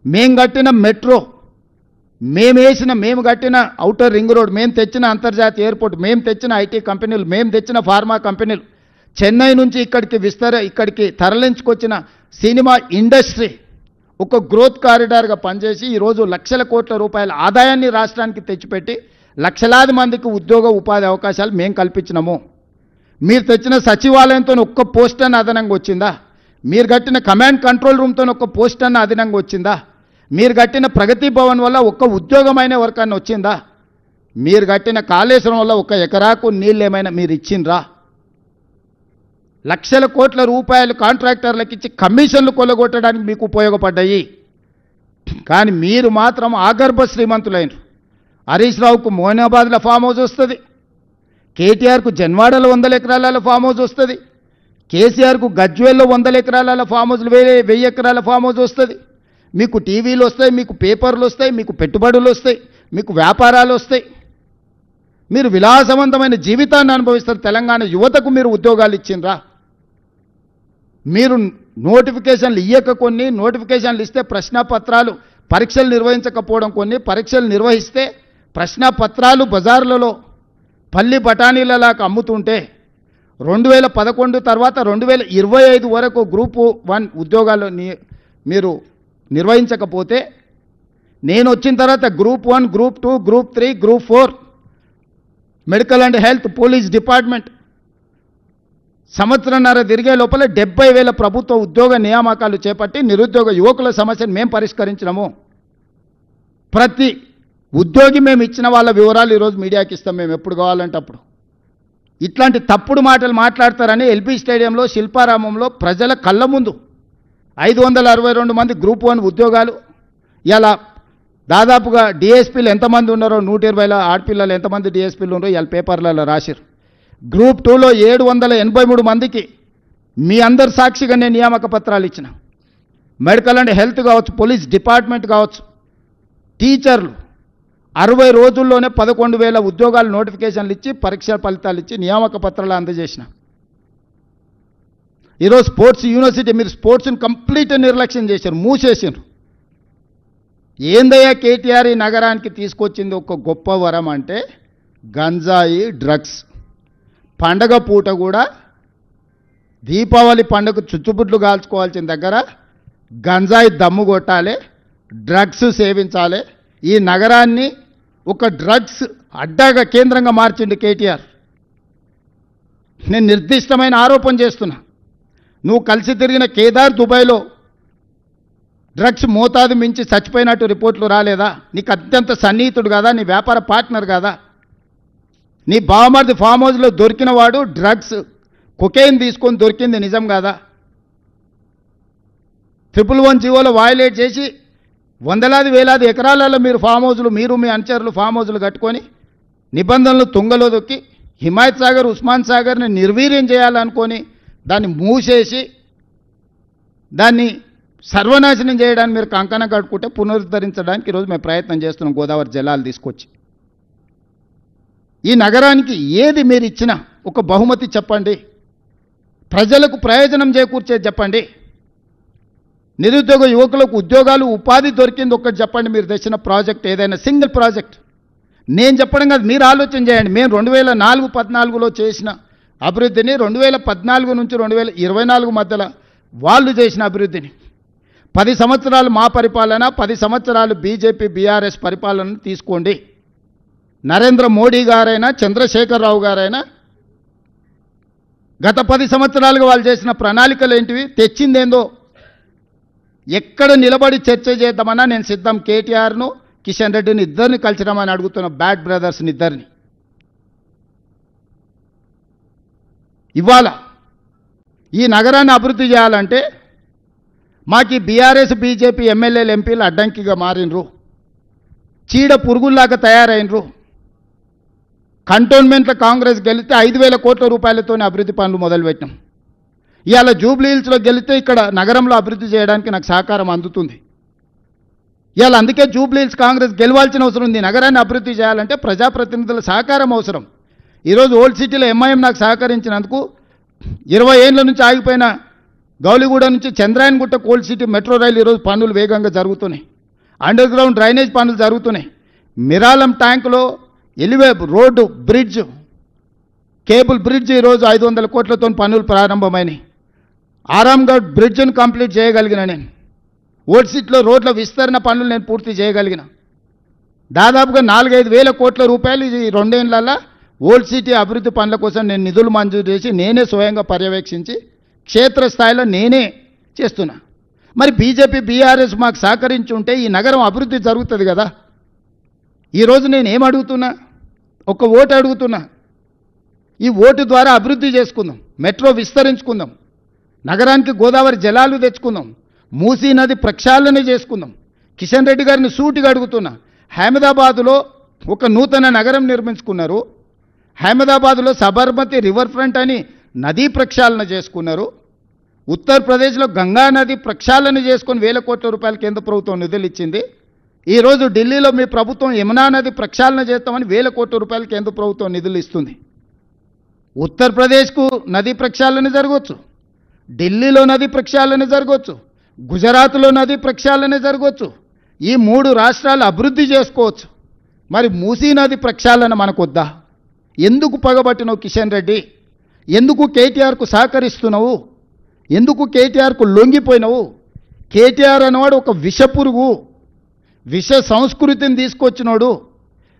మేము కట్టిన మెట్రో, మేము కట్టిన ఔటర్ రింగ్ రోడ్, మేము తెచ్చిన అంతర్జాతీయ ఎయిర్పోర్ట్, మేము తెచ్చిన ఐటీ కంపెనీలు, మేము తెచ్చిన ఫార్మా కంపెనీలు, చెన్నై నుంచి ఇక్కడికి తరలించుకొచ్చిన సినిమా ఇండస్ట్రీ ఒక గ్రోత్ కారిడార్గా పనిచేసి ఈరోజు లక్షల కోట్ల రూపాయల ఆదాయాన్ని రాష్ట్రానికి తెచ్చిపెట్టి లక్షలాది మందికి ఉద్యోగ ఉపాధి అవకాశాలు మేము కల్పించినాము. మీరు తెచ్చిన సచివాలయంతో ఒక్క పోస్ట్ అన్న అదనంగా వచ్చిందా? మీరు కట్టిన కమాండ్ కంట్రోల్ రూమ్తో ఒక్క పోస్ట్ అన్న అదనంగా వచ్చిందా? మీరు కట్టిన ప్రగతి భవన్ వల్ల ఒక్క ఉద్యోగమైన వర్కాన్ని వచ్చిందా? మీరు కట్టిన కాళేశ్వరం వల్ల ఒక్క ఎకరాకు నీళ్ళు ఏమైనా మీరు ఇచ్చిండ్రా? లక్షల కోట్ల రూపాయలు కాంట్రాక్టర్లకు ఇచ్చి కమిషన్లు కొల్లగొట్టడానికి మీకు ఉపయోగపడ్డాయి. కానీ మీరు మాత్రం ఆగర్భ శ్రీమంతులైన. హరీష్ రావుకు మోయినాబాద్లో ఫామ్ హౌస్ వస్తుంది, కేటీఆర్కు జన్వాడలో 100 ఎకరాల ఫామ్ హౌస్ వస్తుంది, కేసీఆర్కు గజ్వేల్లో 100 ఎకరాల ఫామ్ హౌస్లు 1000 ఎకరాల ఫామ్ హౌస్ వస్తుంది. మీకు టీవీలు వస్తాయి, మీకు పేపర్లు వస్తాయి, మీకు పెట్టుబడులు వస్తాయి, మీకు వ్యాపారాలు వస్తాయి. మీరు విలాసవంతమైన జీవితాన్ని అనుభవిస్తారు. తెలంగాణ యువతకు మీరు ఉద్యోగాలు ఇచ్చిండ్రా? మీరు నోటిఫికేషన్లు ఇయ్యక కొన్ని, నోటిఫికేషన్లు ఇస్తే ప్రశ్నపత్రాలు పరీక్షలు నిర్వహించకపోవడం కొన్ని, పరీక్షలు నిర్వహిస్తే ప్రశ్నపత్రాలు బజార్లలో పల్లి బఠానీలలాగా అమ్ముతుంటే 2011 తర్వాత 2025 వరకు గ్రూప్ 1 ఉద్యోగాలు మీరు నిర్వహించకపోతే, నేను వచ్చిన తర్వాత group 1, group 2, group 3, group 4, medical and health, police department సంవత్సరంన్నర తిరిగే లోపల 70,000 ప్రభుత్వ ఉద్యోగ నియామకాలు చేపట్టి నిరుద్యోగ యువకుల సమస్యను మేము పరిష్కరించినాము. ప్రతి ఉద్యోగి మేము ఇచ్చిన వాళ్ళ వివరాలు ఈరోజు మీడియాకి ఇస్తాం మేము ఎప్పుడు కావాలంటే అప్పుడు. ఇట్లాంటి తప్పుడు మాటలు మాట్లాడతారని ఎల్బీ స్టేడియంలో శిల్పారామంలో ప్రజల కళ్ళ ముందు 562 మంది గ్రూప్ 1 ఉద్యోగాలు, ఇలా దాదాపుగా డిఎస్పీలు ఎంతమంది ఉన్నారో 120 ఆడపిల్లలు ఎంతమంది డిఎస్పీలు ఉన్నారో ఇలా పేపర్లలో రాశారు. గ్రూప్ 2లో 783 మందికి మీ అందరు సాక్షిగా నేను నియామక పత్రాలు ఇచ్చిన. మెడికల్ అండ్ హెల్త్ కావచ్చు, పోలీస్ డిపార్ట్మెంట్ కావచ్చు, టీచర్లు 60 రోజుల్లోనే 11,000 ఉద్యోగాలు నోటిఫికేషన్లు ఇచ్చి పరీక్ష ఫలితాలు ఇచ్చి నియామక పత్రాలు అందజేసిన. ఈరోజు స్పోర్ట్స్ యూనివర్సిటీ మీరు స్పోర్ట్స్ని కంప్లీట్ నిర్లక్ష్యం చేశారు, మూసేసారు. ఏందయ్యా కేటీఆర్ ఈ నగరానికి తీసుకొచ్చింది ఒక గొప్ప వరం అంటే గంజాయి, డ్రగ్స్. పండగ పూట కూడా దీపావళి పండుగ చుచ్చుబుడ్లు కాల్చుకోవాల్సిన దగ్గర గంజాయి దమ్ము కొట్టాలి, డ్రగ్స్ సేవించాలి. ఈ నగరాన్ని ఒక డ్రగ్స్ అడ్డాగా కేంద్రంగా మార్చిండు కేటీఆర్. నేను నిర్దిష్టమైన ఆరోపణ చేస్తున్నా. నువ్వు కలిసి తిరిగిన కేదార్ దుబాయ్లో డ్రగ్స్ మోతాదు మించి చచ్చిపోయినట్టు రిపోర్ట్లు రాలేదా? నీకు అత్యంత సన్నిహితుడు కదా, నీ వ్యాపార పార్ట్నర్ కదా. నీ బావమరిది ఫామ్ హౌస్లో దొరికిన వాడు డ్రగ్స్ కొకైన్ తీసుకొని దొరికింది నిజం కాదా? 111 జీవోలో వయలేట్ చేసి వందలాది వేలాది ఎకరాలలో మీరు ఫామ్ హౌస్లు, మీరు మీ అనుచరులు ఫామ్ హౌస్లు కట్టుకొని నిబంధనలు తుంగలో దొక్కి హిమాయత్ సాగర్, ఉస్మాన్ సాగర్ని నిర్వీర్యం చేయాలనుకొని దాన్ని మూసేసి దాన్ని సర్వనాశనం చేయడానికి మీరు కంకణం కట్టుకుంటే పునరుద్ధరించడానికి ఈరోజు మేము ప్రయత్నం చేస్తున్నాం గోదావరి జలాలు తీసుకొచ్చి. ఈ నగరానికి ఏది మీరు ఇచ్చినా ఒక బహుమతి చెప్పండి, ప్రజలకు ప్రయోజనం చేకూర్చేది చెప్పండి, నిరుద్యోగ యువకులకు ఉద్యోగాలు ఉపాధి దొరికింది ఒక్కటి చెప్పండి. మీరు తెచ్చిన ప్రాజెక్ట్ ఏదైనా సింగిల్ ప్రాజెక్ట్ నేను చెప్పడం కాదు, మీరు ఆలోచన చేయండి. మేము 2014-15లో చేసిన అభివృద్ధిని 2014 నుంచి 2024 మధ్యలో వాళ్ళు చేసిన అభివృద్ధిని 10 సంవత్సరాలు మా పరిపాలన, 10 సంవత్సరాలు బీజేపీ బీఆర్ఎస్ పరిపాలన తీసుకోండి. నరేంద్ర మోడీ గారైనా చంద్రశేఖరరావు గారైనా గత 10 సంవత్సరాలుగా వాళ్ళు చేసిన ప్రణాళికలు ఏంటివి, తెచ్చిందేందో ఎక్కడ నిలబడి చర్చ చేద్దామన్నా నేను సిద్ధం. కేటీఆర్ను, కిషన్ రెడ్డిని ఇద్దరిని కలిసినామని అడుగుతున్న బ్యాడ్ బ్రదర్స్ని ఇద్దరిని. ఇవాళ ఈ నగరాన్ని అభివృద్ధి చేయాలంటే మాకు ఈ బీఆర్ఎస్ బీజేపీ ఎమ్మెల్యేలు ఎంపీలు అడ్డంకిగా మారినరు, చీడ పురుగుల్లాగా తయారైనరు. కంటోన్మెంట్లో కాంగ్రెస్ గెలిస్తే 5,000 కోట్ల రూపాయలతోనే అభివృద్ధి పనులు మొదలుపెట్టినాం. ఇవాళ జూబ్లీ హిల్స్లో గెలిస్తే ఇక్కడ నగరంలో అభివృద్ధి చేయడానికి నాకు సహకారం అందుతుంది. ఇవాళ అందుకే జూబ్లీ హిల్స్ కాంగ్రెస్ గెలవాల్సిన అవసరం ఉంది. నగరాన్ని అభివృద్ధి చేయాలంటే ప్రజాప్రతినిధుల సహకారం అవసరం. ఈరోజు ఓల్డ్ సిటీలో ఎంఐఎం నాకు సహకరించినందుకు 20 ఏళ్ళ నుంచి ఆగిపోయిన గౌలిగూడ నుంచి చంద్రాయన్గుట్ట కోల్డ్ సిటీ మెట్రో రైలు ఈరోజు పనులు వేగంగా జరుగుతున్నాయి. అండర్ గ్రౌండ్ డ్రైనేజ్ పనులు జరుగుతున్నాయి. మిరాలం ట్యాంకులో elevated road bridge cable bridge ఈరోజు 500 కోట్లతో పనులు ప్రారంభమైనాయి. ఆరాంగఢ్ బ్రిడ్జ్ను కంప్లీట్ చేయగలిగిన నేను. ఓల్డ్ సిటీలో రోడ్ల విస్తరణ పనులు నేను పూర్తి చేయగలిగిన. దాదాపుగా 4-5 వేల కోట్ల రూపాయలు ఈ 2 ఏళ్లలో ఓల్డ్ సిటీ అభివృద్ధి పనుల కోసం నేను నిధులు మంజూరు చేసి నేనే స్వయంగా పర్యవేక్షించి క్షేత్రస్థాయిలో నేనే చేస్తున్నా. మరి బీజేపీ బీఆర్ఎస్ మాకు సహకరించి ఉంటే ఈ నగరం అభివృద్ధి జరుగుతుంది కదా. ఈరోజు నేను ఏం అడుగుతున్నా, ఒక ఓటు అడుగుతున్నా. ఈ ఓటు ద్వారా అభివృద్ధి చేసుకుందాం, మెట్రో విస్తరించుకుందాం, నగరానికి గోదావరి జలాలు తెచ్చుకుందాం, మూసీ నది ప్రక్షాళన చేసుకుందాం. కిషన్ రెడ్డి గారిని సూటిగా అడుగుతున్నా. అహ్మదాబాదులో ఒక నూతన నగరం నిర్మించుకున్నారు. అహ్మదాబాదులో సబర్మతి రివర్ ఫ్రంట్ అని నదీ ప్రక్షాళన చేసుకున్నారు. ఉత్తరప్రదేశ్లో గంగా నది ప్రక్షాళన చేసుకొని 1000 కోట్ల రూపాయలు కేంద్ర ప్రభుత్వం నిధులు ఇచ్చింది. ఈరోజు ఢిల్లీలో మీ ప్రభుత్వం యమునా నది ప్రక్షాళన చేస్తామని 1000 కోట్ల రూపాయలు కేంద్ర ప్రభుత్వం నిధులు ఇస్తుంది. ఉత్తరప్రదేశ్కు నదీ ప్రక్షాళన జరగవచ్చు, ఢిల్లీలో నదీ ప్రక్షాళన జరగవచ్చు, గుజరాత్లో నదీ ప్రక్షాళన జరగవచ్చు. ఈ 3 రాష్ట్రాలు అభివృద్ధి చేసుకోవచ్చు. మరి మూసీ నది ప్రక్షాళన మనకొద్దా? ఎందుకు పగబట్టినావు కిషన్ రెడ్డి? ఎందుకు కేటీఆర్కు సహకరిస్తున్నావు? ఎందుకు కేటీఆర్కు లొంగిపోయినావు? కేటీఆర్ అనేవాడు ఒక విషపురుగు, విష సంస్కృతిని తీసుకొచ్చినోడు.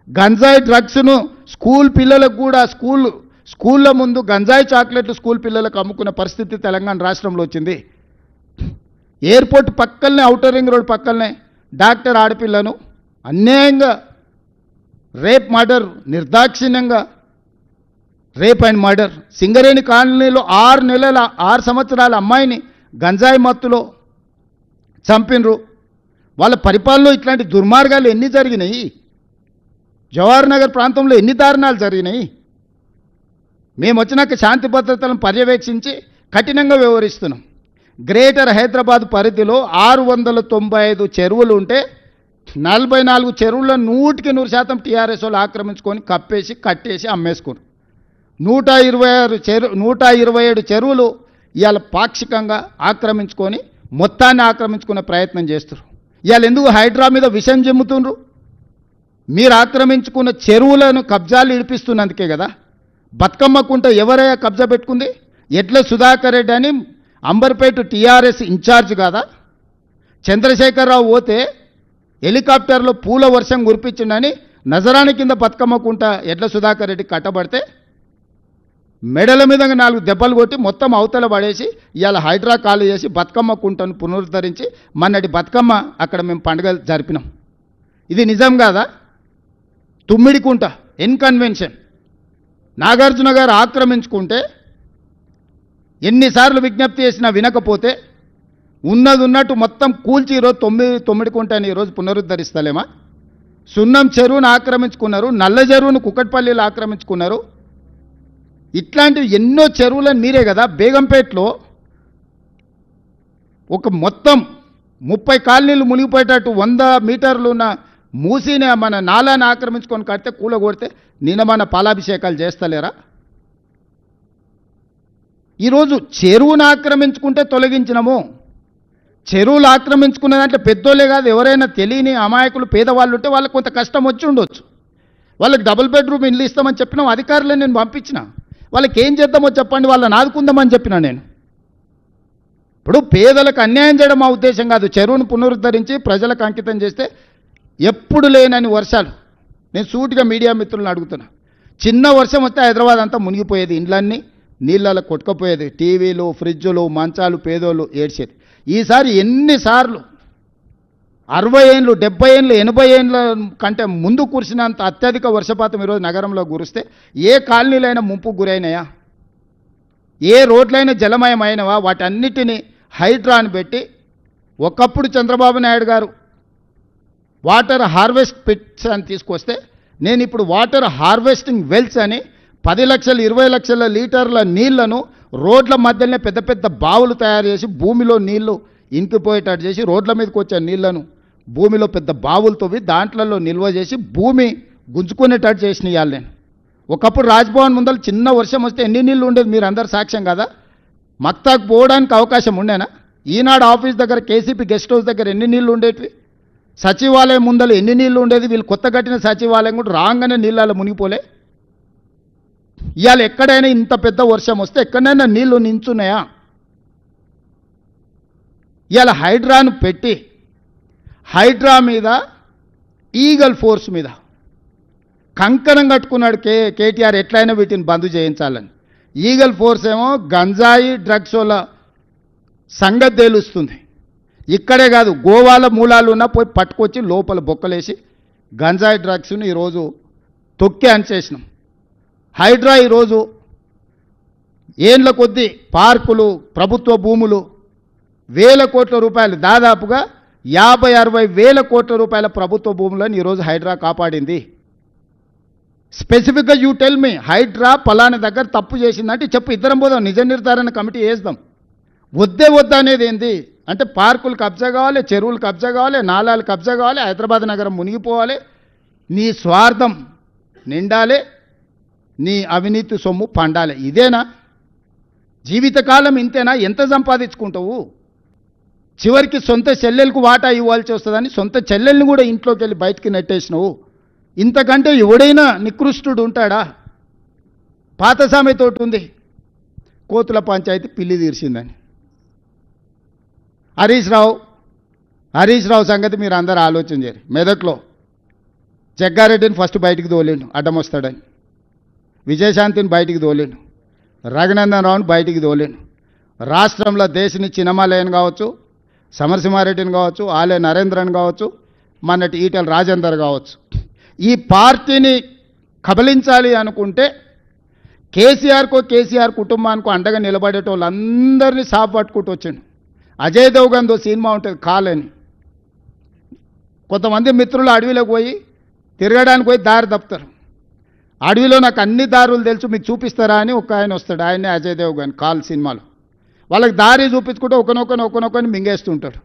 గంజాయి డ్రగ్స్ను స్కూల్ పిల్లలకు కూడా స్కూళ్ళ ముందు గంజాయి చాక్లెట్లు స్కూల్ పిల్లలకు అమ్ముకునే పరిస్థితి తెలంగాణ రాష్ట్రంలో వచ్చింది. ఎయిర్పోర్ట్ పక్కనే, ఔటర్ రింగ్ రోడ్ పక్కనే డాక్టర్ ఆడపిల్లను అన్యాయంగా రేప్ మర్డర్, నిర్దాక్షిణ్యంగా రేప్ అండ్ మర్డర్. సింగరేణి కాలనీలో 6 సంవత్సరాల అమ్మాయిని గంజాయి మత్తులో చంపినరు. వాళ్ళ పరిపాలనలో ఇట్లాంటి దుర్మార్గాలు ఎన్ని జరిగినాయి? జవహర్ నగర్ ప్రాంతంలో ఎన్ని దారుణాలు జరిగినాయి? మేము వచ్చినాక శాంతి భద్రతలను పర్యవేక్షించి కఠినంగా వ్యవహరిస్తున్నాం. గ్రేటర్ హైదరాబాద్ పరిధిలో 695 చెరువులు ఉంటే 44 చెరువుల్లో 100% టీఆర్ఎస్ వాళ్ళు ఆక్రమించుకొని కప్పేసి కట్టేసి అమ్మేసుకున్నారు. 127 చెరువులు ఇవాళ పాక్షికంగా ఆక్రమించుకొని మొత్తాన్ని ఆక్రమించుకునే ప్రయత్నం చేస్తారు. ఇవాళ ఎందుకు హైడ్రా మీద విషం చెమ్ముతుండ్రు? మీరు ఆక్రమించుకున్న చెరువులను కబ్జాలు ఇడిపిస్తున్నందుకే కదా. బతుకమ్మ కుంట ఎవరయ్యా కబ్జా పెట్టుకుంది? ఎడ్ల సుధాకర్ రెడ్డి అని అంబర్పేట టీఆర్ఎస్ ఇన్ఛార్జ్ కాదా? చంద్రశేఖరరావు పోతే హెలికాప్టర్లో పూల వర్షం కురిపించిండని నజరాని కింద బతుకమ్మ కుంట ఎడ్ల సుధాకర్ రెడ్డి కట్టబడితే మెడల మీద 4 దెబ్బలు కొట్టి మొత్తం అవతల పడేసి ఇవాళ హైడ్రా కాలు చేసి బతుకమ్మ కుంటను పునరుద్ధరించి మొన్నటి బతుకమ్మ అక్కడ మేము పండుగలు జరిపినాం. ఇది నిజం కాదా? తుమ్మిడి కుంట ఇన్కన్వెన్షన్ నాగార్జున గారు ఆక్రమించుకుంటే ఎన్నిసార్లు విజ్ఞప్తి చేసినా వినకపోతే ఉన్నది ఉన్నట్టు మొత్తం కూల్చి ఈరోజు 9 కుంటని ఈరోజు పునరుద్ధరిస్తలేమా? సున్నం చెరువును ఆక్రమించుకున్నారు, నల్ల చెరువును కుక్కట్పల్లిలో ఆక్రమించుకున్నారు. ఇట్లాంటివి ఎన్నో చెరువులను మీరే కదా. బేగంపేటలో ఒక మొత్తం 30 కాలనీలు మునిగిపోయేటట్టు 100 మీటర్లు ఉన్న మూసీని మన నాలాన్ని ఆక్రమించుకొని కడితే కూలగొడితే నిన్న మన పాలాభిషేకాలు చేస్తలేరా? ఈరోజు చెరువును ఆక్రమించుకుంటే తొలగించినము. చెరువులు ఆక్రమించుకునే దాంట్లో పెద్దోళ్ళే కాదు, ఎవరైనా తెలియని అమాయకులు పేదవాళ్ళు ఉంటే వాళ్ళకి కొంత కష్టం వచ్చి ఉండొచ్చు. వాళ్ళకి డబుల్ బెడ్రూమ్ ఇల్లు ఇస్తామని చెప్పినాం, అధికారులను నేను పంపించిన. వాళ్ళకి ఏం చేద్దామో చెప్పండి, వాళ్ళని ఆదుకుందామని చెప్పినా నేను. ఇప్పుడు పేదలకు అన్యాయం చేయడం మా ఉద్దేశం కాదు. చెరువును పునరుద్ధరించి ప్రజలకు అంకితం చేస్తే ఎప్పుడు లేనని వర్షాలు. నేను సూటిగా మీడియా మిత్రులను అడుగుతున్నా. చిన్న వర్షం వస్తే హైదరాబాద్ అంతా మునిగిపోయేది, ఇండ్లన్నీ నీళ్ళలో కొట్టుకుపోయేది, టీవీలు ఫ్రిడ్జులు మంచాలు పేదోళ్ళు ఏడ్చేది. ఈసారి ఎన్నిసార్లు 60 ఏళ్ళు 70 ఏళ్ళు 80 ఏళ్ళ కంటే ముందు కురిసినంత అత్యధిక వర్షపాతం ఈరోజు నగరంలో కురిస్తే ఏ కాలనీలైనా ముంపుకు గురైనాయా? ఏ రోడ్లైనా జలమయమైనవా? వాటన్నిటినీ హైడ్రాని పెట్టి ఒకప్పుడు చంద్రబాబు నాయుడు గారు వాటర్ హార్వెస్ట్ పిట్స్ అని తీసుకొస్తే నేను ఇప్పుడు వాటర్ హార్వెస్టింగ్ వెల్స్ అని 10 లక్షలు 20 లక్షల లీటర్ల నీళ్లను రోడ్ల మధ్యలోనే పెద్ద పెద్ద బావులు తయారు చేసి భూమిలో నీళ్లు ఇంకిపోయేటట్టు చేసి రోడ్ల మీదకి వచ్చే నీళ్లను భూమిలో పెద్ద బావులు తవ్వి దాంట్లలో నిల్వ చేసి భూమి గుంజుకునేటట్టు చేసిన ఇవాళ నేను. ఒకప్పుడు రాజ్భవన్ ముందర చిన్న వర్షం వస్తే ఎన్ని నీళ్ళు ఉండేది మీరు అందరు సాక్ష్యం కదా. మక్తాకు పోవడానికి అవకాశం ఉండేనా? ఈనాడు ఆఫీస్ దగ్గర కేసీపీ గెస్ట్ హౌస్ దగ్గర ఎన్ని నీళ్లు ఉండేటివి? సచివాలయం ముందర ఎన్ని నీళ్లు ఉండేది? వీళ్ళు కొత్త కట్టిన సచివాలయం కూడా రాగానే నీళ్ళలో మునిగిపోలే. ఇవాళ ఎక్కడైనా ఇంత పెద్ద వర్షం వస్తే ఎక్కడైనా నీళ్లు నించున్నాయా? ఇవాళ హైడ్రాను పెట్టి హైడ్రా మీద ఈగల్ ఫోర్స్ మీద కంకణం కట్టుకున్నాడు కేటీఆర్, ఎట్లయినా వీటిని బంద్ చేయించాలని. ఈగల్ ఫోర్స్ ఏమో గంజాయి డ్రగ్స్ వల్ల సంగతి తేలుస్తుంది. ఇక్కడే కాదు, గోవాల మూలాలు ఉన్నా పోయి పట్టుకొచ్చి లోపల బొక్కలేసి గంజాయి డ్రగ్స్ని ఈరోజు తొక్కి అనిచేసినాం. హైడ్రా ఈరోజు ఏండ్ల కొద్దీ పార్కులు, ప్రభుత్వ భూములు, వేల కోట్ల రూపాయలు, దాదాపుగా 50-60 వేల కోట్ల రూపాయల ప్రభుత్వ భూములను ఈరోజు హైడ్రా కాపాడింది. స్పెసిఫిక్గా యూ టెల్ మీ, హైడ్రా పలానా దగ్గర తప్పు చేసిందంటే చెప్పు, ఇద్దరం పోదాం, నిజ నిర్ధారణ కమిటీ వేద్దాం. వద్దా అనేది ఏంది అంటే పార్కులు కబ్జా కావాలి, చెరువులు కబ్జా కావాలి, నాలాలు కబ్జా కావాలి, హైదరాబాద్ నగరం మునిగిపోవాలి, నీ స్వార్థం నిండాలి, నీ అవినీతి సొమ్ము పండాలి. ఇదేనా జీవితకాలం? ఇంతేనా? ఎంత సంపాదించుకుంటావు? చివరికి సొంత చెల్లెలకు వాటా ఇవ్వాల్సి వస్తుందని సొంత చెల్లెల్ని కూడా ఇంట్లోకి వెళ్ళి బయటికి నెట్టేసినావు. ఇంతకంటే ఎవడైనా నికృష్టుడు ఉంటాడా? పాత సామెతోటి ఉంది, కోతుల పంచాయతీ పిల్లి తీర్చిందని. హరీష్ రావు సంగతి మీరు అందరూ ఆలోచన చేయరు. మెదక్లో జగ్గారెడ్డిని ఫస్ట్ బయటికి తోలేండు అడ్డం వస్తాడని, విజయశాంతిని బయటికి తోలేండు, రఘునందన్ రావుని బయటికి తోలేండు. రాష్ట్రంలో దేశని చిన్నమాలయన్ కావచ్చు, సమరసింహారెడ్డిని కావచ్చు, ఆలే నరేంద్రన్ కావచ్చు, మొన్నటి ఈటెల రాజేందర్ కావచ్చు, ఈ పార్టీని కబలించాలి అనుకుంటే కేసీఆర్ కుటుంబానికి అండగా నిలబడేటోళ్ళందరినీ సాపు పట్టుకుంటూ వచ్చిండు. అజయ్ దేవ్గన్తో సినిమా ఉంటుంది కాలని, కొంతమంది మిత్రులు అడవిలోకి పోయి తిరగడానికి పోయి దారి తప్పుతారు. అడవిలో నాకు అన్ని దారులు తెలుసు, మీకు చూపిస్తారా అని ఒక ఆయన వస్తాడు, ఆయనే అజయ్ దేవ్గన్ కాల్ సినిమాలో. వాళ్ళకి దారి చూపించుకుంటూ ఒకనొకని మింగేస్తుంటారు.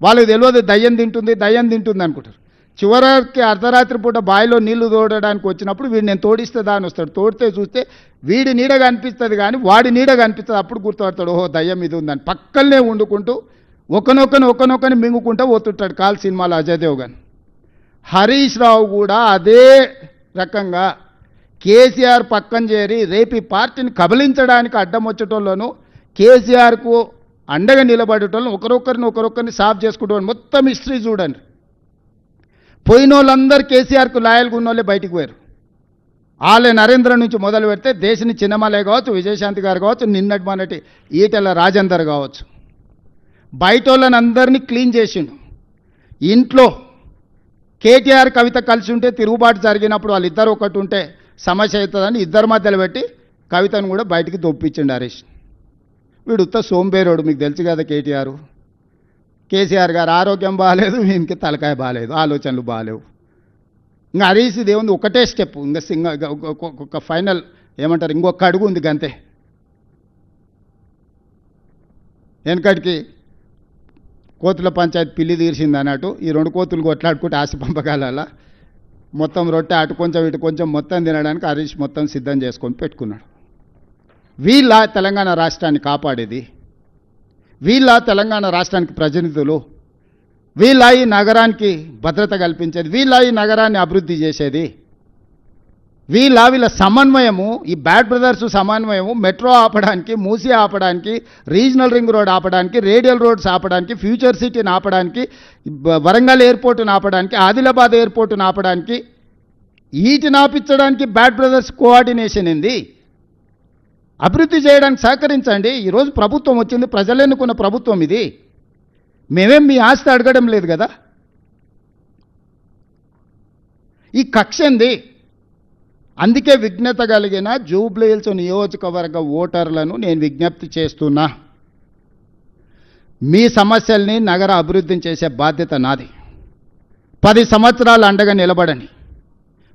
వాళ్ళకి తెలియదు దయ్యం తింటుంది అనుకుంటారు. చివరికి అర్ధరాత్రి పూట బావిలో నీళ్లు తోడడానికి వచ్చినప్పుడు వీడు నేను తోడిస్తే అని వస్తాడు. తోడితే చూస్తే వీడి నీడ కనిపిస్తుంది కానీ వాడి నీడ కనిపిస్తుంది. అప్పుడు గుర్తుపడతాడు, ఓహో దయ్యం ఇది ఉందని. పక్కనే వండుకుంటూ ఒకనొకని మింగుకుంటూ పోతుంటాడు కాల్ సినిమాలో అజయ్ దేవ్గన్. హరీష్ రావు కూడా అదే రకంగా కేసీఆర్ పక్కన చేరి రేపు ఈ పార్టీని కబలించడానికి అడ్డం వచ్చేటోళ్ళను, కేసీఆర్కు అండగా నిలబడేటోళ్ళను ఒకరొకరిని సాఫ్ చేసుకుంటాం. మొత్తం హిస్టరీ చూడండి. పోయిన వాళ్ళందరూ కేసీఆర్కు లాయల్గా ఉన్న వాళ్ళే బయటికి పోయారు. ఆలే నరేంద్ర నుంచి మొదలు పెడితే దేశని చిన్నమలే కావచ్చు, విజయశాంతి గారు కావచ్చు, నిన్నటి మొన్నటి ఈటెల రాజేందర్ కావచ్చు, బయట వాళ్ళని అందరినీ క్లీన్ చేసిండు. ఇంట్లో కేటీఆర్ కవిత కలిసి ఉంటే తిరుగుబాటు జరిగినప్పుడు వాళ్ళిద్దరు ఒకటి ఉంటే సమస్య అవుతుందని ఇద్దరి మధ్యలో పెట్టి కవితను కూడా బయటికి దొప్పించండి హరీష్. వీడు ఉత్త సోంబేరోడు, మీకు తెలుసు కదా. కేసీఆర్ గారు ఆరోగ్యం బాగాలేదు, వీనికి తలకాయ బాగాలేదు, ఆలోచనలు బాగాలేవు. ఇంకా హరీష్ దేవుంది ఒకటే స్టెప్, ఇంకా ఒక ఫైనల్ ఏమంటారు, ఇంకొక అడుగు ఉంది గంతే. వెనకటికి కోతుల పంచాయతీ పిల్లి తీర్చింది అన్నట్టు ఈ రెండు కోతులు కొట్లాడుకుంటే ఆశ పంపకాల మొత్తం రొట్టె అటు కొంచెం ఇటు కొంచెం మొత్తం తినడానికి హరీష్ మొత్తం సిద్ధం చేసుకొని పెట్టుకున్నాడు. వీళ్ళ తెలంగాణ రాష్ట్రాన్ని కాపాడేది, వీళ్ళ తెలంగాణ రాష్ట్రానికి ప్రతినిధులు, వీళ్ళ ఈ నగరానికి భద్రత కల్పించేది, వీళ్ళ ఈ నగరాన్ని అభివృద్ధి చేసేది, వీళ్ళ సమన్వయము, ఈ బ్యాడ్ బ్రదర్స్ సమన్వయము మెట్రో ఆపడానికి, మూసీ ఆపడానికి, రీజనల్ రింగ్ రోడ్ ఆపడానికి, రేడియల్ రోడ్స్ ఆపడానికి, ఫ్యూచర్ సిటీని ఆపడానికి, వరంగల్ ఎయిర్పోర్టును ఆపడానికి, ఆదిలాబాద్ ఎయిర్పోర్టును ఆపడానికి, వీటిని ఆపించడానికి బ్యాడ్ బ్రదర్స్ కోఆర్డినేషన్ ఏంది? అభివృద్ధి చేయడానికి సహకరించండి. ఈరోజు ప్రభుత్వం వచ్చింది, ప్రజలు ఎన్నుకున్న ప్రభుత్వం ఇది. మేమేం మీ ఆస్తి అడగడం లేదు కదా. ఈ కక్ష ఏంది? అందుకే విజ్ఞత కలిగిన జూబ్లీహిల్స్ నియోజకవర్గ ఓటర్లను నేను విజ్ఞప్తి చేస్తున్నా, మీ సమస్యల్ని నగర అభివృద్ధిని చేసే బాధ్యత నాది. 10 సంవత్సరాలు అండగా నిలబడండి.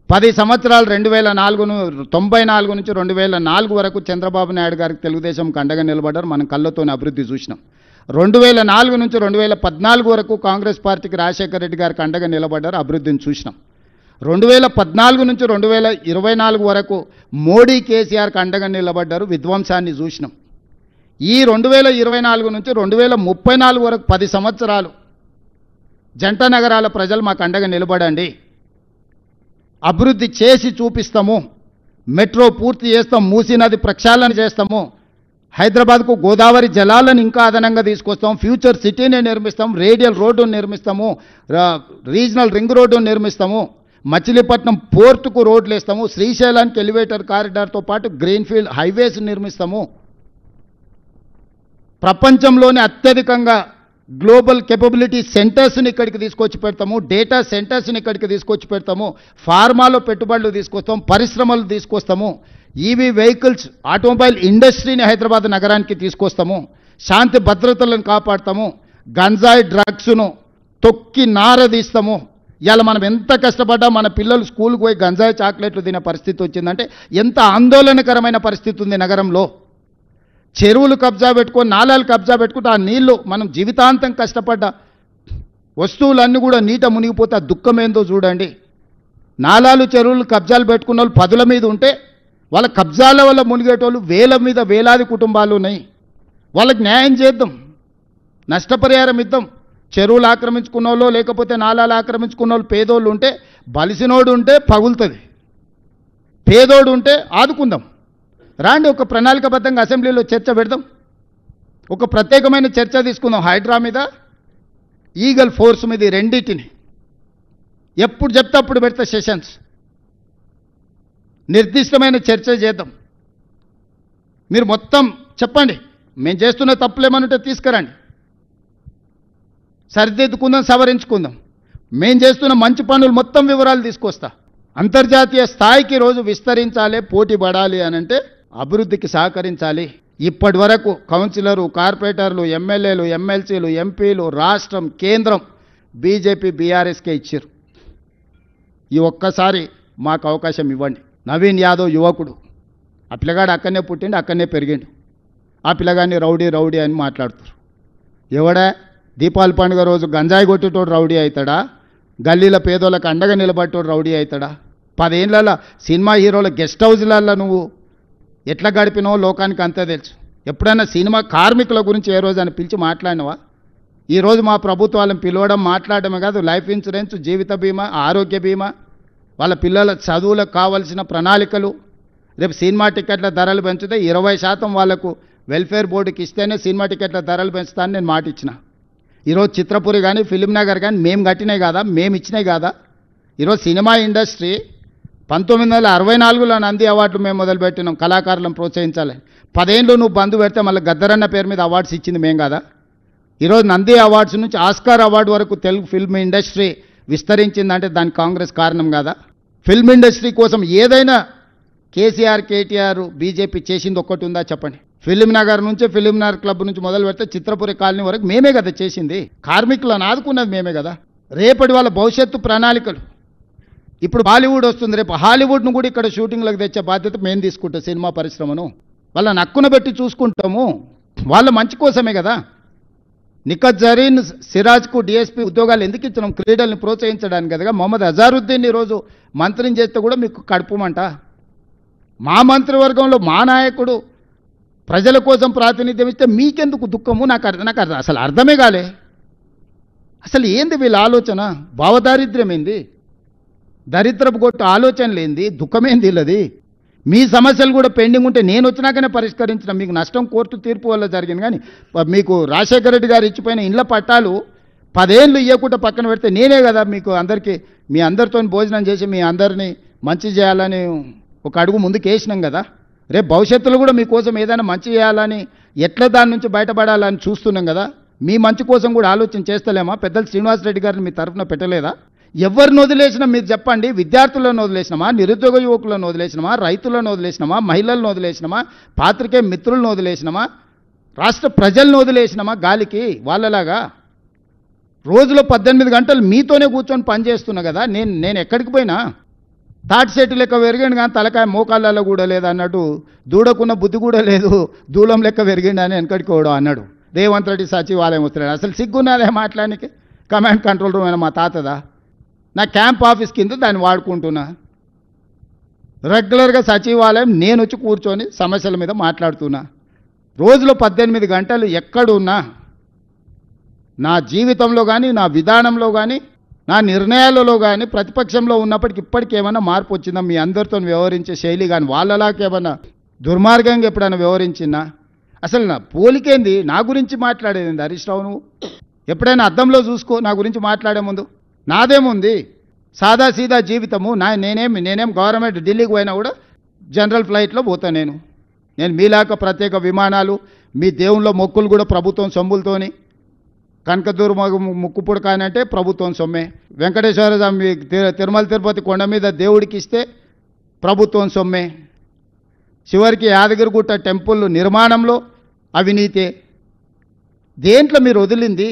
10 సంవత్సరాలు 1994 నుంచి 2004 వరకు చంద్రబాబు నాయుడు గారికి తెలుగుదేశంకి అండగా నిలబడ్డారు. మనం కళ్ళతోనే అభివృద్ధి చూసినాం. 2004 నుంచి 2014 వరకు కాంగ్రెస్ పార్టీకి రాజశేఖర రెడ్డి గారికి అండగా నిలబడ్డారు, అభివృద్ధిని చూసినాం. 2014 నుంచి 2024 వరకు మోడీ కేసీఆర్కి అండగా నిలబడ్డారు, విధ్వంసాన్ని చూసినాం. ఈ 2024 నుంచి 2034 వరకు 10 సంవత్సరాలు జంట నగరాల ప్రజలు మాకు అండగా నిలబడండి, అభివృద్ధి చేసి చూపిస్తాము, మెట్రో పూర్తి చేస్తాం, మూసీ నది ప్రక్షాళన చేస్తాము, హైదరాబాద్కు గోదావరి జలాలను ఇంకా అదనంగా తీసుకొస్తాం, ఫ్యూచర్ సిటీని నిర్మిస్తాం, రేడియల్ రోడ్డును నిర్మిస్తాము, రీజనల్ రింగ్ రోడ్డును నిర్మిస్తాము, మచిలీపట్నం పోర్టుకు రోడ్లు వేస్తాము, శ్రీశైలానికి ఎలివేటర్ కారిడార్తో పాటు గ్రీన్ఫీల్డ్ హైవేస్ నిర్మిస్తాము, ప్రపంచంలోనే అత్యధికంగా గ్లోబల్ కేపబిలిటీ సెంటర్స్ని ఇక్కడికి తీసుకొచ్చి పెడతాము, డేటా సెంటర్స్ని ఇక్కడికి తీసుకొచ్చి పెడతాము, ఫార్మాలో పెట్టుబడులు తీసుకొస్తాం, పరిశ్రమలు తీసుకొస్తాము, ఈవీ వెహికల్స్ ఆటోమొబైల్ ఇండస్ట్రీని హైదరాబాద్ నగరానికి తీసుకొస్తాము, శాంతి భద్రతలను కాపాడతాము, గంజాయి డ్రగ్స్ను తొక్కి నారదీస్తాము. ఇవాళ మనం ఎంత కష్టపడ్డా మన పిల్లలు స్కూల్కి పోయి గంజాయి చాక్లెట్లు తినే పరిస్థితి వచ్చిందంటే ఎంత ఆందోళనకరమైన పరిస్థితి ఉంది నగరంలో. చెరువులు కబ్జా పెట్టుకొని, నాలాలు కబ్జా పెట్టుకుంటే ఆ నీళ్లు మనం జీవితాంతం కష్టపడ్డ వస్తువులన్నీ కూడా నీట మునిగిపోతే ఆ దుఃఖం ఏందో చూడండి. నాలాలు చెరువులు కబ్జాలు పెట్టుకున్న వాళ్ళు పదుల మీద ఉంటే వాళ్ళ కబ్జాల వల్ల మునిగేటోళ్ళు వేల మీద వేలాది కుటుంబాలు ఉన్నాయి. వాళ్ళకి న్యాయం చేద్దాం, నష్టపరిహారం ఇద్దాం. చెరువులు ఆక్రమించుకున్న వాళ్ళు లేకపోతే నాలాలు ఆక్రమించుకున్న వాళ్ళు పేదోళ్ళు ఉంటే, బలిసినోడు ఉంటే పగులుతుంది, పేదోడు ఉంటే ఆదుకుందాం. రాండి, ఒక ప్రణాళికాబద్ధంగా అసెంబ్లీలో చర్చ పెడదాం, ఒక ప్రత్యేకమైన చర్చ తీసుకుందాం. హైడ్రా మీద, ఈగల్ ఫోర్స్ మీద, రెండింటిని ఎప్పుడు చెప్తే అప్పుడు పెడతా సెషన్స్, నిర్దిష్టమైన చర్చ చేద్దాం. మీరు మొత్తం చెప్పండి, మేము చేస్తున్న తప్పులేమనుంటే తీసుకురండి, సరిదిద్దుకుందాం, సవరించుకుందాం. మేము చేస్తున్న మంచి పనులు మొత్తం వివరాలు తీసుకొస్తా. అంతర్జాతీయ స్థాయికి రోజు విస్తరించాలి, పోటీ పడాలి అని అంటే అభివృద్ధికి సహకరించాలి. ఇప్పటి వరకు కౌన్సిలరు, కార్పొరేటర్లు, ఎమ్మెల్యేలు, ఎమ్మెల్సీలు, ఎంపీలు, రాష్ట్రం, కేంద్రం బీజేపీ బీఆర్ఎస్కే ఇచ్చారు. ఈ ఒక్కసారి మాకు అవకాశం ఇవ్వండి. నవీన్ యాదవ్ యువకుడు, ఆ పిల్లగాడు అక్కడనే పుట్టిండు, అక్కడనే పెరిగిండు. ఆ పిల్లగాడిని రౌడీ రౌడీ అని మాట్లాడుతారు. ఎవడా దీపావళి పండుగ రోజు గంజాయి కొట్టేటోడు రౌడీ అవుతాడా? గల్లీల పేదోళ్ళకి అండగా నిలబట్టోడు రౌడీ అవుతాడా? 10 ఏళ్ళ సినిమా హీరోల గెస్ట్ హౌస్లలో నువ్వు ఎట్లా గడిపినావో లోకానికి అంతే తెలుసు. ఎప్పుడైనా సినిమా కార్మికుల గురించి ఏ రోజు అని పిలిచి మాట్లాడినవా? ఈరోజు మా ప్రభుత్వాలను పిలవడం, మాట్లాడడమే కాదు, లైఫ్ ఇన్సూరెన్స్, జీవిత బీమా, ఆరోగ్య బీమా, వాళ్ళ పిల్లల చదువులకు కావాల్సిన ప్రణాళికలు, రేపు సినిమా టికెట్ల ధరలు పెంచితే 20% వాళ్ళకు వెల్ఫేర్ బోర్డుకి ఇస్తేనే సినిమా టికెట్ల ధరలు పెంచుతానని నేను మాట ఇచ్చిన. ఈరోజు చిత్రపురి కానీ ఫిలిం నగర్ కానీ మేము కట్టినాయి కాదా, మేము ఇచ్చినాయి కాదా? ఈరోజు సినిమా ఇండస్ట్రీ 1964లో నంది అవార్డులు మేము మొదలుపెట్టినాం, కళాకారులను ప్రోత్సహించాలి. 10 ఏళ్ళు నువ్వు బంధు పెడితే మళ్ళీ గద్దరన్న పేరు మీద అవార్డ్స్ ఇచ్చింది మేము కాదా? ఈరోజు నంది అవార్డ్స్ నుంచి ఆస్కార్ అవార్డు వరకు తెలుగు ఫిల్మ్ ఇండస్ట్రీ విస్తరించిందంటే దానికి కాంగ్రెస్ కారణం కాదా? ఫిల్మ్ ఇండస్ట్రీ కోసం ఏదైనా కేసీఆర్, కేటీఆర్, బీజేపీ చేసింది ఒక్కటి ఉందా చెప్పండి? ఫిలిం నగర్ నుంచి, ఫిలిం నగర్ క్లబ్ నుంచి మొదలు పెడితే చిత్రపురి కాలనీ వరకు మేమే కదా చేసింది. కార్మికులను ఆదుకున్నది మేమే కదా. రేపటి వాళ్ళ భవిష్యత్తు ప్రణాళికలు, ఇప్పుడు బాలీవుడ్ వస్తుంది, రేపు హాలీవుడ్ను కూడా ఇక్కడ షూటింగ్లకు తెచ్చే బాధ్యత మేము తీసుకుంటాం. సినిమా పరిశ్రమను వాళ్ళని నక్కున పెట్టి చూసుకుంటాము, వాళ్ళ మంచి కోసమే కదా. నిఖత్ జరీన్, సిరాజ్కు డిఎస్పీ ఉద్యోగాలు ఎందుకు ఇచ్చినాం? క్రీడల్ని ప్రోత్సహించడానికి కదా. మొహమ్మద్ అజారుద్దీన్ ఈరోజు మంత్రిని చేస్తే కూడా మీకు కడుపుమంట. మా మంత్రివర్గంలో మా నాయకుడు ప్రజల కోసం ప్రాతినిధ్యం ఇస్తే మీకెందుకు దుఃఖము? నాకు అసలు అర్థమే కాలే. అసలు ఏంది వీళ్ళ ఆలోచన? భావదారిద్ర్యం ఏంది? దరిద్రపు కొట్టు ఆలోచనలు ఏంది? దుఃఖమేంది వీళ్ళది? మీ సమస్యలు కూడా పెండింగ్ ఉంటే నేను వచ్చినాకనే పరిష్కరించిన. మీకు నష్టం కోర్టు తీర్పు వల్ల జరిగింది. కానీ మీకు రాజశేఖర రెడ్డి గారు ఇచ్చిపోయిన ఇండ్ల పట్టాలు 10 ఏళ్ళు ఇవ్వకుండా పక్కన పెడితే నేనే కదా మీకు అందరికీ, మీ అందరితో భోజనం చేసి మీ అందరినీ మంచి చేయాలని ఒక అడుగు ముందుకు వేసినాం కదా. రేపు భవిష్యత్తులో కూడా మీకోసం ఏదైనా మంచి చేయాలని, ఎట్లా దాని నుంచి బయటపడాలని చూస్తున్నాం కదా. మీ మంచి కోసం కూడా ఆలోచన చేస్తలేమా? పెద్దలు శ్రీనివాసరెడ్డి గారిని మీ తరఫున పెట్టలేదా? ఎవరిని వదిలేసినా మీరు చెప్పండి. విద్యార్థులను వదిలేసినామా? నిరుద్యోగ యువకులను వదిలేసినామా? రైతులను వదిలేసినామా? మహిళలను వదిలేసినామా? పాత్రికేయ మిత్రులను వదిలేసినామా? రాష్ట్ర ప్రజలను వదిలేసినామా గాలికి? వాళ్ళలాగా రోజులో 18 గంటలు మీతోనే కూర్చొని పనిచేస్తున్నా కదా. నేను ఎక్కడికి పోయినా తాటి చెట్టు లెక్క పెరిగిండు కానీ తలకాయ మోకాళ్ళలో కూడా లేదు అన్నట్టు, దూడకున్న బుద్ధి కూడా లేదు, దూలం లెక్క పెరిగిండు అని వెనకడికోవడం అన్నాడు. రేవంత్ రెడ్డి సచివాలయం వస్తున్నాడు. అసలు సిగ్గున్నదే మాట్లాడానికి? కమాండ్ కంట్రోల్ రూమ్ అయినా మా తాతదా? నా క్యాంప్ ఆఫీస్ కింద దాన్ని వాడుకుంటున్నా. రెగ్యులర్గా సచివాలయం నేను వచ్చి కూర్చొని సమస్యల మీద మాట్లాడుతున్నా. రోజులో 18 గంటలు ఎక్కడున్నా నా జీవితంలో కానీ నా విధానంలో కానీ నా నిర్ణయాలలో కానీ ప్రతిపక్షంలో ఉన్నప్పటికి ఇప్పటికి ఏమైనా మార్పు వచ్చిందా? మీ అందరితో వ్యవహరించే శైలి కానీ వాళ్ళలాకేమన్నా దుర్మార్గంగా ఎప్పుడైనా వ్యవహరించినా? అసలు నా పోలికేంది? నా గురించి మాట్లాడేది హరీష్ రావు? నువ్వు ఎప్పుడైనా అద్దంలో చూసుకో నా గురించి మాట్లాడే ముందు. నాదేముంది, సాదా సీదా జీవితము. నేనేం గవర్నమెంట్ ఢిల్లీకి పోయినా కూడా జనరల్ ఫ్లైట్లో పోతా. నేను మీలాక ప్రత్యేక విమానాలు, మీ దేవుళ్ళ మొక్కులు కూడా ప్రభుత్వం సొమ్ములతోని. కనకదూరు ముక్కుపుడు కానంటే ప్రభుత్వం సొమ్మే. వెంకటేశ్వర స్వామి తిరుమల తిరుపతి కొండ మీద దేవుడికి ఇస్తే ప్రభుత్వం సొమ్మే. చివరికి యాదగిరిగుట్ట టెంపుల్ నిర్మాణంలో అవినీతే. దేంట్లో మీరు వదిలింది?